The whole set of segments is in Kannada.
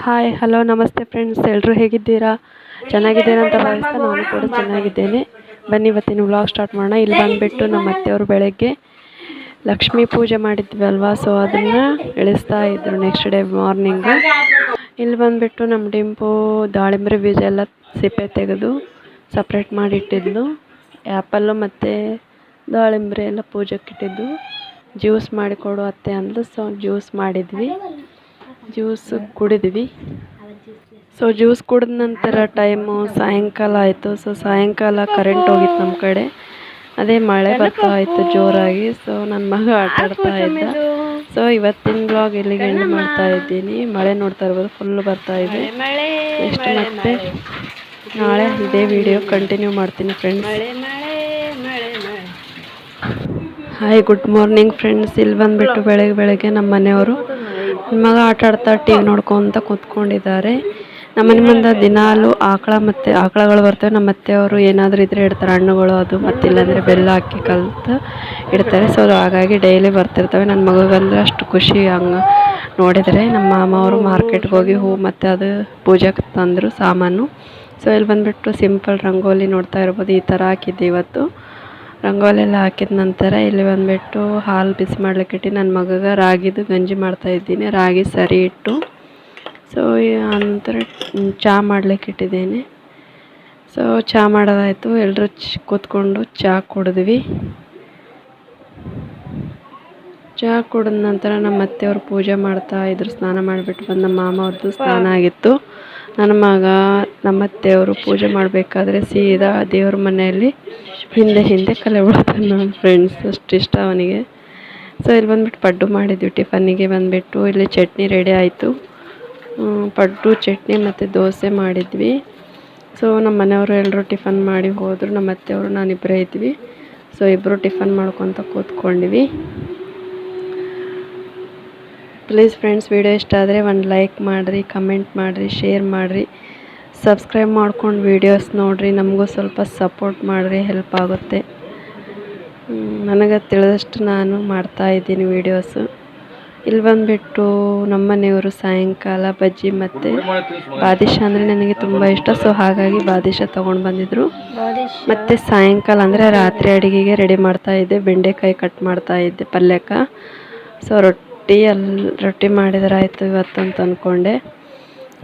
ಹಾಯ್ ಹಲೋ ನಮಸ್ತೆ ಫ್ರೆಂಡ್ಸ್, ಎಲ್ಲರೂ ಹೇಗಿದ್ದೀರಾ? ಚೆನ್ನಾಗಿದ್ದೀರಾ ಅಂತ ಭಾವಿಸ್ತಾ ನಾನು ಕೂಡ ಚೆನ್ನಾಗಿದ್ದೇನೆ. ಬನ್ನಿ ಇವತ್ತಿನ ವ್ಲಾಗ್ ಸ್ಟಾರ್ಟ್ ಮಾಡೋಣ. ಇಲ್ಲಿ ಬಂದುಬಿಟ್ಟು ನಮ್ಮ ಅತ್ತೆಯವರು ಬೆಳಗ್ಗೆ ಲಕ್ಷ್ಮೀ ಪೂಜೆ ಮಾಡಿದ್ವಿ ಅಲ್ವಾ, ಸೊ ಅದನ್ನು ಇಳಿಸ್ತಾ ಇದ್ರು ನೆಕ್ಸ್ಟ್ ಡೇ ಮಾರ್ನಿಂಗ್. ಇಲ್ಲಿ ಬಂದುಬಿಟ್ಟು ನಮ್ಮ ಡಿಂಪು ದಾಳಿಂಬೆ ಬೀಜ ಎಲ್ಲ ಸಿಪ್ಪೆ ತೆಗೆದು ಸಪ್ರೇಟ್ ಮಾಡಿ ಇಟ್ಟಿದ್ಲು. ಆ್ಯಪಲ್ಲು ಮತ್ತು ದಾಳಿಂಬೆ ಎಲ್ಲ ಪೂಜೆಗೆ ಇಟ್ಟಿದ್ದು. ಜ್ಯೂಸ್ ಮಾಡಿಕೊಡು ಅತ್ತೆ ಅಂದು, ಸೊ ಜ್ಯೂಸ್ ಮಾಡಿದ್ವಿ, ಜ್ಯೂಸ್ ಕುಡಿದ್ವಿ. ಸೊ ಜ್ಯೂಸ್ ಕುಡಿದ ನಂತರ ಟೈಮು ಸಾಯಂಕಾಲ ಆಯಿತು. ಸೊ ಸಾಯಂಕಾಲ ಕರೆಂಟ್ ಹೋಗಿತ್ತು ನಮ್ಮ ಕಡೆ, ಅದೇ ಮಳೆ ಬರ್ತಾ ಇತ್ತು ಜೋರಾಗಿ. ಸೊ ನನ್ನ ಮಗ ಆಟ ಆಡ್ತಾ ಇದ್ದ. ಸೊ ಇವತ್ತಿನ ಬ್ಲಾಗ್ ಇಲ್ಲಿಗೆ ಎಂಡ್ ಮಾಡ್ತಾ ಇದ್ದೀನಿ. ಮಳೆ ನೋಡ್ತಾ ಇರ್ಬೋದು, ಫುಲ್ಲು ಬರ್ತಾ ಇದೆ. ನೆಕ್ಸ್ಟ್ ಮತ್ತೆ ನಾಳೆ ಇದೇ ವಿಡಿಯೋ ಕಂಟಿನ್ಯೂ ಮಾಡ್ತೀನಿ friends. Hi good morning friends. ಇಲ್ಲಿ ಬಂದುಬಿಟ್ಟು ಬೆಳಗ್ಗೆ ನಮ್ಮ ಮನೆಯವರು ನನ್ನ ಮಗ ಆಟ ಆಡ್ತಾ ಟಿ ವಿ ನೋಡ್ಕೊತ ಕೂತ್ಕೊಂಡಿದ್ದಾರೆ. ನಮ್ಮ ಮನೆ ಮುಂದೆ ದಿನಾಲು ಆಕಳಗಳು ಬರ್ತವೆ. ನಮ್ಮ ಅತ್ತೆಯವರು ಏನಾದರೂ ಇದ್ದರೆ ಇಡ್ತಾರೆ, ಹಣ್ಣುಗಳು ಅದು, ಮತ್ತಿಲ್ಲಾಂದರೆ ಬೆಲ್ಲ ಹಾಕಿ ಕಲಿತು ಇಡ್ತಾರೆ. ಸೊ ಹಾಗಾಗಿ ಡೈಲಿ ಬರ್ತಿರ್ತವೆ. ನನ್ನ ಮಗಗಂದ್ರೆ ಅಷ್ಟು ಖುಷಿ. ಹಂಗೆ ನೋಡಿದರೆ ನಮ್ಮ ಮಾಮ ಅವರು ಮಾರ್ಕೆಟ್ಗೆ ಹೋಗಿ ಹೂ ಮತ್ತು ಅದು ಪೂಜೆಗೆ ತಂದರು ಸಾಮಾನು. ಸೊ ಇಲ್ಲಿ ಬಂದುಬಿಟ್ಟು ಸಿಂಪಲ್ ರಂಗೋಲಿ ನೋಡ್ತಾ ಇರ್ಬೋದು, ಈ ಥರ ಹಾಕಿದ್ದೆ ಇವತ್ತು. ರಂಗೋಲಿ ಎಲ್ಲ ಹಾಕಿದ ನಂತರ ಇಲ್ಲಿ ಬಂದುಬಿಟ್ಟು ಹಾಲು ಬಿಸಿ ಮಾಡ್ಲಿಕ್ಕೆ ಇಟ್ಟು ನನ್ನ ಮಗಗೆ ರಾಗಿದು ಗಂಜಿ ಮಾಡ್ತಾಯಿದ್ದೀನಿ, ರಾಗಿ ಸರಿ ಇಟ್ಟು. ಸೊ ಆನಂತರ ಚಹಾ ಮಾಡ್ಲಿಕ್ಕೆ ಇಟ್ಟಿದ್ದೇನೆ. ಸೊ ಚಹಾ ಮಾಡೋದಾಯಿತು. ಎಲ್ಲರೂ ಕೂತ್ಕೊಂಡು ಚಹಾ ಕುಡಿದ್ವಿ. ಚಹಾ ಕುಡಿದ ನಂತರ ನಮ್ಮ ಅತ್ತೆಯವರು ಪೂಜೆ ಮಾಡ್ತಾಯಿದ್ರು. ಸ್ನಾನ ಮಾಡಿಬಿಟ್ಟು ಬಂದು ನಮ್ಮ ಮಾಮ ಅವ್ರದ್ದು ಸ್ನಾನ ಆಗಿತ್ತು. ನನ್ನ ಮಗ ನಮ್ಮ ಅತ್ತೆಯವರು ಪೂಜೆ ಮಾಡಬೇಕಾದ್ರೆ ಸೀದಾ ದೇವ್ರ ಮನೆಯಲ್ಲಿ ಹಿಂದೆ ಕಲೆ ಬಿಡ್ತಾನೆ ನಮ್ಮ ಫ್ರೆಂಡ್ಸ್, ಅಷ್ಟು ಇಷ್ಟ ಅವನಿಗೆ. ಸೊ ಇಲ್ಲಿ ಬಂದುಬಿಟ್ಟು ಪಡ್ಡು ಮಾಡಿದ್ವಿ ಟಿಫನ್ನಿಗೆ. ಬಂದುಬಿಟ್ಟು ಇಲ್ಲಿ ಚಟ್ನಿ ರೆಡಿ ಆಯಿತು. ಪಡ್ಡು ಚಟ್ನಿ ಮತ್ತು ದೋಸೆ ಮಾಡಿದ್ವಿ. ಸೊ ನಮ್ಮ ಮನೆಯವರು ಎಲ್ಲರೂ ಟಿಫನ್ ಮಾಡಿ ಹೋದರು. ನಮ್ಮ ಅತ್ತೆಯವರು ನಾನಿಬ್ಬರೇ ಇದ್ವಿ. ಸೊ ಇಬ್ಬರು ಟಿಫನ್ ಮಾಡ್ಕೊತ ಕೂತ್ಕೊಂಡ್ವಿ. ಪ್ಲೀಸ್ ಫ್ರೆಂಡ್ಸ್, ವಿಡಿಯೋ ಇಷ್ಟ ಆದರೆ ಒಂದು ಲೈಕ್ ಮಾಡಿರಿ, ಕಮೆಂಟ್ ಮಾಡಿರಿ, ಶೇರ್ ಮಾಡಿರಿ, ಸಬ್ಸ್ಕ್ರೈಬ್ ಮಾಡ್ಕೊಂಡು ವೀಡಿಯೋಸ್ ನೋಡಿರಿ. ನಮಗೂ ಸ್ವಲ್ಪ ಸಪೋರ್ಟ್ ಮಾಡಿರಿ, ಹೆಲ್ಪ್ ಆಗುತ್ತೆ. ನನಗೆ ತಿಳಿದಷ್ಟು ನಾನು ಮಾಡ್ತಾಯಿದ್ದೀನಿ ವೀಡಿಯೋಸು. ಇಲ್ಲಿ ಬಂದುಬಿಟ್ಟು ನಮ್ಮ ಮನೆಯವರು ಸಾಯಂಕಾಲ ಬಜ್ಜಿ ಮತ್ತು ಬಾದಿಷ ಅಂದರೆ ನನಗೆ ತುಂಬ ಇಷ್ಟ. ಸೊ ಹಾಗಾಗಿ ಬಾದಿಷ ತೊಗೊಂಡು ಬಂದಿದ್ದರು. ಮತ್ತು ಸಾಯಂಕಾಲ ಅಂದರೆ ರಾತ್ರಿ ಅಡುಗೆಗೆ ರೆಡಿ ಮಾಡ್ತಾಯಿದ್ದೆ. ಬೆಂಡೆಕಾಯಿ ಕಟ್ ಮಾಡ್ತಾಯಿದ್ದೆ ಪಲ್ಯಕ್ಕೆ. ಸೊ ರೊಟ್ಟಿ ಮಾಡಿದ್ರೆ ಆಯಿತು ಇವತ್ತು ಅಂತ ಅಂದ್ಕೊಂಡೆ.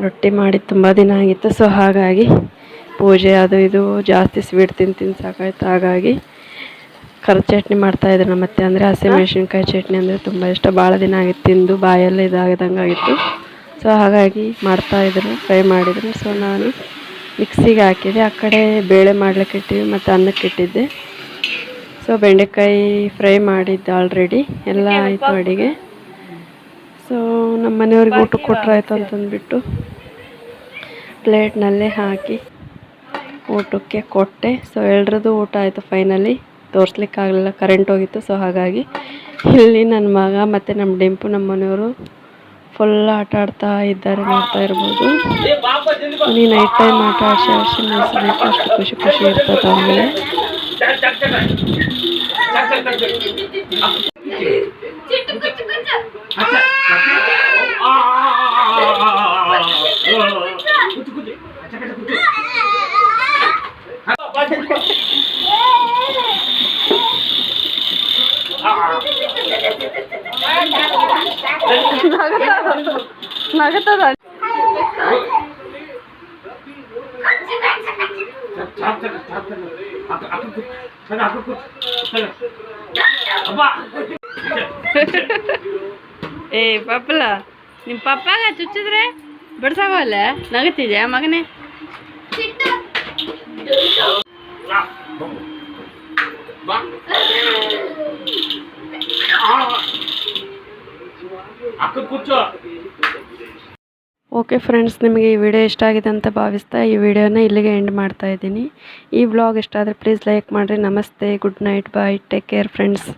ರೊಟ್ಟಿ ಮಾಡಿ ತುಂಬ ದಿನ ಆಗಿತ್ತು. ಸೊ ಹಾಗಾಗಿ ಪೂಜೆ ಅದು ಇದು ಜಾಸ್ತಿ ಸ್ವೀಟ್ ತಿಂದು ಸಾಕಾಯ್ತು. ಹಾಗಾಗಿ ಖರ್ಚು ಚಟ್ನಿ ಮಾಡ್ತಾಯಿದ್ರು ನಮ್ಮ ಅತ್ತೆ. ಅಂದರೆ ಹಸಿಮೆಣ್ಸಿನ್ಕಾಯಿ ಚಟ್ನಿ ಅಂದರೆ ತುಂಬ ಇಷ್ಟ. ಭಾಳ ದಿನ ಆಗಿತ್ತು ತಿಂದು, ಬಾಯೆಲ್ಲ ಇದಾಗದಂಗೆ ಆಗಿತ್ತು. ಸೊ ಹಾಗಾಗಿ ಮಾಡ್ತಾಯಿದ್ರು, ಫ್ರೈ ಮಾಡಿದರು. ಸೊ ನಾನು ಮಿಕ್ಸಿಗೆ ಹಾಕಿದೆ. ಆ ಕಡೆ ಬೇಳೆ ಮಾಡ್ಲಿಕ್ಕೆ ಇಟ್ಟಿವಿ ಮತ್ತು ಅನ್ನಕ್ಕೆ ಇಟ್ಟಿದ್ದೆ. ಸೊ ಬೆಂಡೆಕಾಯಿ ಫ್ರೈ ಮಾಡಿದ್ದೆ ಆಲ್ರೆಡಿ, ಎಲ್ಲ ಆಯಿತು ಅಡುಗೆ. ಸೊ ನಮ್ಮ ಮನೆಯವ್ರಿಗೆ ಊಟ ಕೊಟ್ಟರಾಯ್ತು ಅಂತಂದ್ಬಿಟ್ಟು ಪ್ಲೇಟ್ನಲ್ಲೇ ಹಾಕಿ ಊಟಕ್ಕೆ ಕೊಟ್ಟೆ. ಸೊ ಎಲ್ಲರದ್ದು ಊಟ ಆಯಿತು ಫೈನಲಿ. ತೋರಿಸ್ಲಿಕ್ಕಾಗಲಿಲ್ಲ, ಕರೆಂಟ್ ಹೋಗಿತ್ತು. ಸೊ ಹಾಗಾಗಿ ಇಲ್ಲಿ ನನ್ನ ಮಗ ಮತ್ತು ನಮ್ಮ ಡಿಂಪು ನಮ್ಮ ಮನೆಯವರು ಫುಲ್ ಆಟ ಆಡ್ತಾ ಇದ್ದಾರೆ, ನೋಡ್ತಾ ಇರ್ಬೋದು. ನೀ ನೈಟ್ ಟೈಮ್ ಆಟ ಆಡಿಸಿ ನಿಲ್ಲಿಸ್ಬೇಕು, ಅಷ್ಟು ಖುಷಿ ಇರ್ತದೆ ಅವನಿಗೆ. ನಗತದ ಏ ಪಪ್ಪಲ, ನಿಮ್ಮ ಪಪ್ಪಾಗ ಚುಚ್ಚಿದ್ರೆ ಬಿಡ್ಸಾಗಲ್ಲ, ನಗತಿದ್ಯಾ ಮಗನೇ? ಓಕೆ ಫ್ರೆಂಡ್ಸ್, ನಿಮಗೆ ಈ ವಿಡಿಯೋ ಇಷ್ಟ ಆಗಿದೆ ಅಂತ ಭಾವಿಸ್ತಾ ಈ ವಿಡಿಯೋನ ಇಲ್ಲಿಗೆ ಎಂಡ್ ಮಾಡ್ತಾ ಇದ್ದೀನಿ. ಈ ವ್ಲಾಗ್ ಇಷ್ಟ ಆದರೆ ಪ್ಲೀಸ್ ಲೈಕ್ ಮಾಡಿರಿ. ನಮಸ್ತೆ, ಗುಡ್ ನೈಟ್, ಬಾಯ್, ಟೇಕ್ ಕೇರ್ ಫ್ರೆಂಡ್ಸ್.